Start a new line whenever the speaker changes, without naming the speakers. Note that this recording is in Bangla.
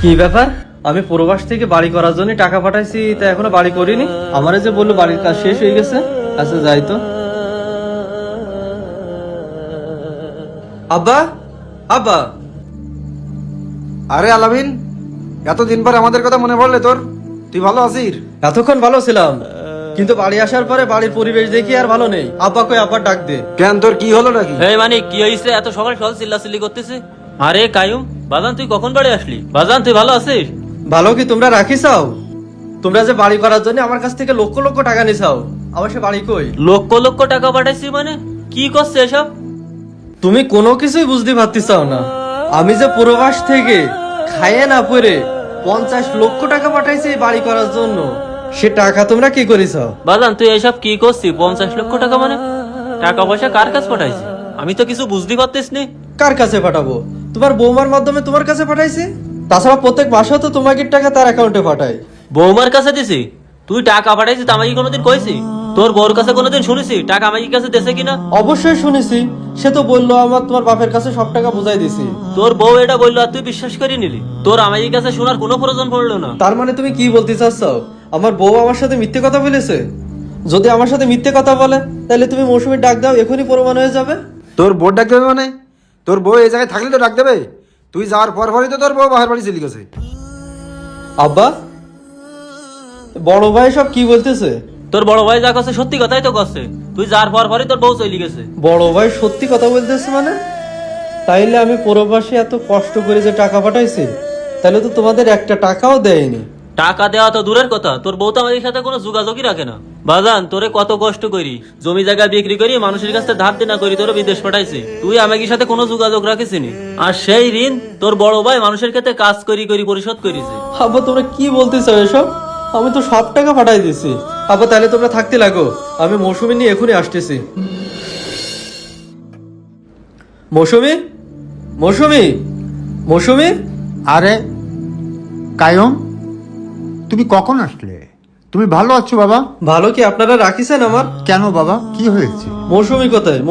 কি ব্যাপার? আমি প্রবাস থেকে বাড়ি করার জন্য টাকা পাঠাইছি, তা এখনো বাড়ি করিনি। আমারে যে বললো বাড়ির কাজ শেষ হয়ে গেছে। আচ্ছা যাই তো। আব্বা, আব্বা।
আরে আলামিন, এতদিন পর আমাদের কথা মনে পড়লে তোর? তুই ভালো আছিস?
এতক্ষণ ভালো ছিলাম, কিন্তু বাড়ি আসার পরে বাড়ির পরিবেশ দেখি আর ভালো নেই। আব্বা কই, আব্বার ডাক দে।
কেন, তোর কি হলো নাকি?
এই মানে কি হইছে? এত সকাল সকাল চিল্লাচিল্লি করতেছে। আরে কায়ুম, বাজান তুই কখন বাড়ি আসলি? বাজান তুই ভালো আছিস?
ভালো কি তোমরা রাখি চাও? তোমরা যে বাড়ি করার জন্য আমার কাছ থেকে লক্ষ লক্ষ টাকা নিছাও, আমার সে বাড়ি কই?
লক্ষ লক্ষ টাকা পাঠাইছি মানে? কি করছে এসব?
তুমি কোনো কিছুই বুঝতে পারতেছাও না। আমি যে প্রবাস থেকে খাইয়ে না পরে 50 লক্ষ টাকা পাঠাইছি এই বাড়ি করার জন্য, সে টাকা তোমরা কি করেছ?
বাজান তুই এসব কি করছিস? 50 লক্ষ টাকা মানে? টাকা পয়সা কার কাছে পাঠাইছি? আমি তো কিছু বুঝতে পারতেছ নি।
কার কাছে পাঠাবো? তোমার বৌমার মাধ্যমে তোমার কাছে পাঠাইছি। তাছাড়া প্রত্যেক মাসে তো তোমাকে টাকা তার অ্যাকাউন্টে পাঠাই।
বৌমার কাছে দিছি? তুই টাকা পাঠাইছিস আমাকে কোনোদিন কইছি? তোর বউর কাছে কোনোদিন শুনেছি টাকা আমাকে কাছে দেছে কিনা?
অবশ্যই শুনেছি, সে তো বললো আমার তোমার বাপের কাছে সব টাকা বুঝাই দিছি।
তোর বউ এটা বললো আর তুই বিশ্বাস করে নিলি? তোর আমাকে কাছে শোনার কোনো প্রয়োজন পড়লো না।
তার মানে তুমি কি বলতে চাচ্ছ? আমার বউ আমার সাথে মিথ্যে কথা বলেছে? যদি আমার সাথে মিথ্যে কথা বলে, তাহলে তুমি মৌসুমীর ডাক দাও, এখনই প্রমাণ হয়ে যাবে।
তোর বউ ডাক দেবে মানে? তোর বউ এই জায়গায় থাকলে তো ডাক দেবে। তুই যাওয়ার পরই তো তোর বউ বাহার বাড়ি চলে গেছে।
আব্বা, বড় ভাই সব কি বলতেছে?
তোর বড় ভাই যা করছে সত্যি কথাই তো করছে। তুই যার পরই তোর বউ চলে গেছে।
বড় ভাই সত্যি কথা বলতেছে মানে? তাইলে আমি প্রবাসে এত কষ্ট করে যে টাকা পাঠাইছি, তাহলে তো তোমাদের একটা টাকাও দেয়নি।
টাকা দেওয়া তো দূরের কথা, তোর বউ তো আমাদের সাথে কোনো যোগাযোগই রাখে না। বাজান তোরে কত কষ্ট করি, জমি জায়গা বিক্রি করি, মানুষের কাছে ধার দেনা করি, তোর বিদেশ পাঠাইছি। তুই আমাদের সাথে কোনো যোগাযোগ রাখিসনি। আর সেই ঋণ তোর বড় ভাই মানুষের ক্ষেত্রে কাজ করি করি পরিশোধ করেছে।
আব্বা তোমরা কি বলতেছো এসব? আমি তো সব টাকা পাঠাই দিছি। আব্বা তাহলে তোমরা থাকতে লাগো, আমি মৌসুমী নিয়ে এখনই আসতেছি। মৌসুমী, মৌসুমী, মৌসুমী।
আরে কায়ুম, তুমি কখন আসলে? তুমি ভালো আছো বাবা?
ভালো কি আপনারা রাখিছেন আমার?
কেন বাবা, কি হয়েছে?
মৌসুমী কোথায়?